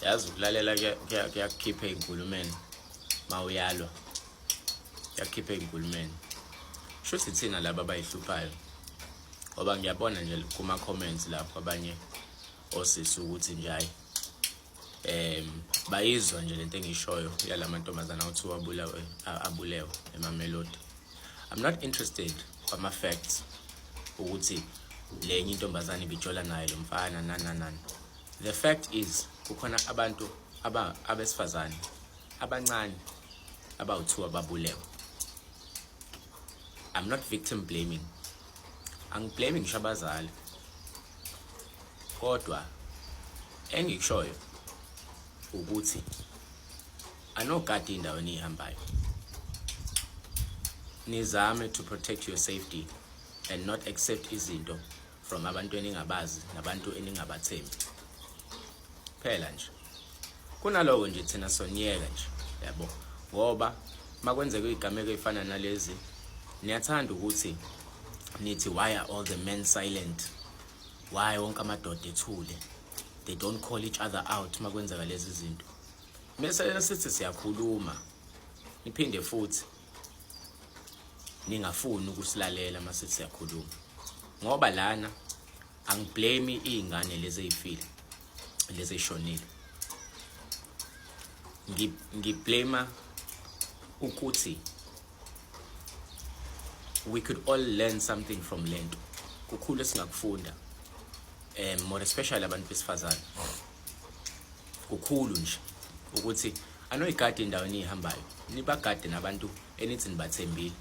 yazi ukulalela kuyakukhipha ey'nkulumeni mawuyalwa kuyakukhipha ey'nkulumeni shuthi thina laba abayihluphayo ngoba ngiyabona nje kuma-comments lapho abanye osisi ukuthi nje hayi bayizwa nje lento engiyishoyo yalamantombazana ukuthi abulewe eMamelodi. I'm not interested kwama-facts ukuthi lenye intombazane ibijola nayo lo mfana nani. The fact is kukhona abantu abesifazane abancane abawu-2 ababulewe. I'm not victim blaming. Angiblaming ngisho abazali. Kodwa engikushoyo ukuthi anogada indawo enihambayo. Nizame to protect your safety and not accept izinto from abantu eningabazi nabantu eningabathembi. Phela nje. Kunaloko nje thina soniyeka nje, yabo. Ngoba makwenzeka izigameko ezifana nalezi, niyathanda ukuthi nithi why are all the men silent? Why wonke amadoda ethule? They don't call each other out makwenzeka lezi zinto. Mase sithi siyakhuluma. Niphinde futhi ningafuni ukusilalela masithi siyakhuluma. Ngoba lana angiblame izingane lezi ezifile lezi ezishonile. Ngiblame ukuthi we could all learn something from lento. Kukhulu esingakufunda. More especially abantu besifazane. Kukhulu nje ukuthi anoyigade indawo enihambayo. Nibagade nabantu enithi nibathembile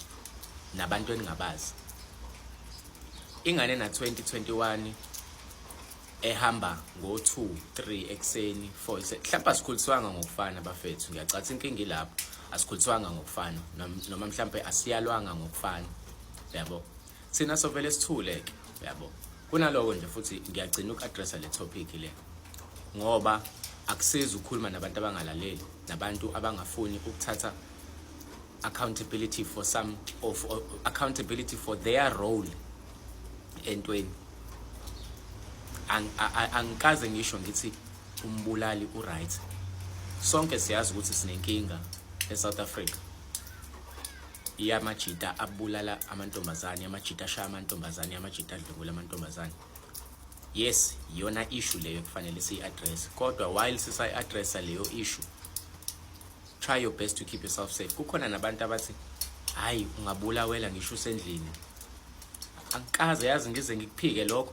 nabantu eningabazi. Ingane na 2021 ehamba ngo2, 3 ekseni, 4 ekseni. Mhlawumbe asikhuliswanga ngokufana bafethu. Ngiyacatha inkinga ilapho. Asikhuliswanga ngokufana noma mhlawumbe asiyalwanga ngokufana. Yabo. Sina sovele sithuleke, yabo. Kunaloko nje futhi ngiyagcina ukaddressa le topic le. Ngoba akusiza ukukhuluma nabantu abangalaleli, nabantu abangafuni ukuthatha accountability for accountability for their role entweni. Angikaze ngisho ngithi umbulali uright. Sonke siyazi ukuthi sinenkinga eSouth Africa. Iyamajita abulala amantombazane, amajita ashaya amantombazane, amajita adlwengula amantombazane. Yes, yona issue leyo kufanele siyi-address. Kodwa while sisayi-addressa leyo issue, try your best to keep yourself safe. Kukhona nabantu abathi hayi ungabulawela ngisho usendlini. Angikaze yazi ngize ngikuphike lokho.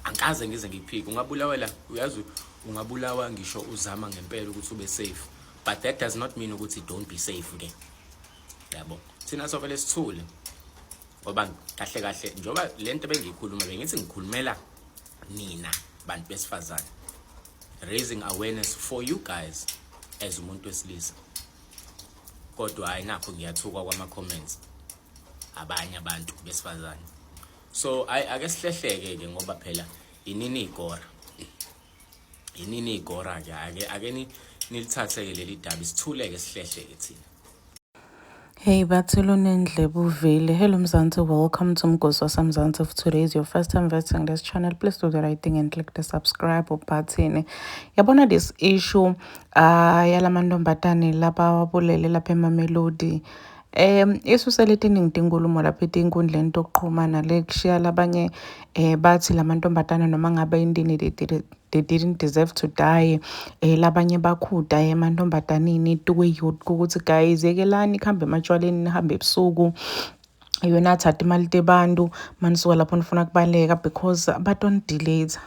Angikaze ngize ngikuphike. Ungabulawela uyazi ungabulawa ngisho uzama ngempela ukuthi ube safe. But that does not mean ukuthi don't be safe ke. Yabo. Sina sovele sithule. Ngoba kahle njoba lento bengiyikhuluma bengithi ngikhulumela nina bantu besifazane. Raising awareness for you guys as umuntu wesilisa. Kodwa hayi nakho ngiyathuka kwama comments abanye abantu besifazane. So ake sihlehleke ke ngoba phela inini igora. Inini igora ke ake nilithathe ke leli daba sithuleke sihlehleke thina. Hey, Batulun and Lebuvile. Hello, Mzansi. Welcome to Mgosi Wasamzansi. If today is your first time visiting this channel, please do the right thing and click the subscribe button. Yabona this issue yala mantombatane laba wabulele lapha eMamelodi. Isuselethi ningidingulumo lapha enkundleni tokuqhumana lekushiya labanye bathi lamantombatana noma ngabe indini they didn't deserve to die. Labanye bakhuda emantombataneni tuwe youth ukuthi guys yekelani khambe ematshwaleni nihambe ebusuku. Yona athatha imali tebantu manisuka lapho nifuna kubaleka because batondelete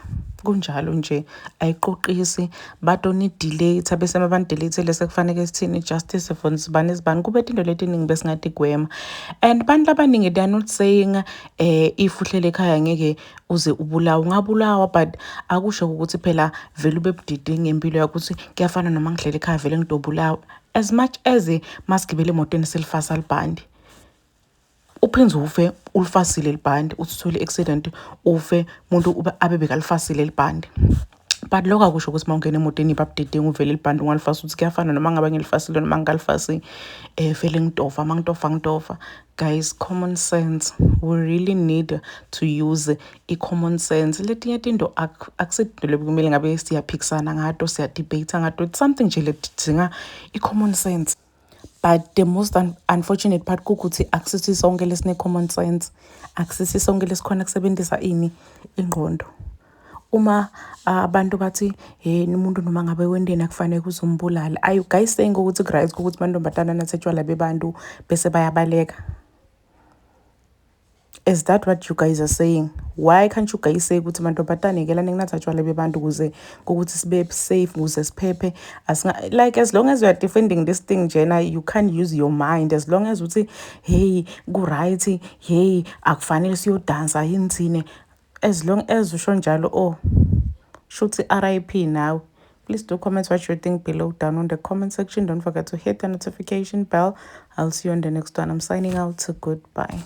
kunjalo nje ayiqoqisi batonidelete bese mabandelete lese kufanele sithini justice for sibani kube into letiningi besingathi gwema. And bantu abaningi they are not saying if uhlele ekhaya ngeke uze ubulawa ungabulawa but akusho ukuthi phela vele ube budidinga impilo yakho ukuthi kuyafana noma ngihlele ekhaya vele ngidobulawa as much as masigibele emotweni selifasa libhandi uphenze ufe ulifasile libhandi uthole accident ufe umuntu abe bekalifasile libhandi but lokho akusho ukuthi mawungena emotweni iba-updating uvele ilibhande ungalifasi ukuthi kuyafana noma ngabe ngilifasile noma ngingalifasi vele ngitofa. Guys, common sense. We really need to use i-common sense. Letinye tinto akusidinto lekumele ngabe siyaphikisana ngato, siyadebate ngato. It's something nje ledinga i-common sense. But the most unfortunate part kukuthi akusisi sonke lesine-common sense. Akusisi sonke lesikhona kusebenzisa ingqondo. Uma abantu bathi umuntu noma ngabe wendeni akufanele kuzombulala, are you guys saying ukuthi right ukuthi amantombazane anathetshwala bebantu bese bayabaleka? Is that what you guys are saying? Why can't you guys say ukuthi amantombazane ke lana kunathatshwala bebantu kuze ukuthi sibe safe, kuze siphephe? Like, as long as you are defending this thing, Jenna, you can't use your mind. As long as uthi hey ku-right, hey akufanele siyodansa yini, as long as usho njalo, shoot RIP now. Please do comment what you think below down on the comment section. Don't forget to hit the notification bell. I'll see you on the next one. I'm signing out. Goodbye.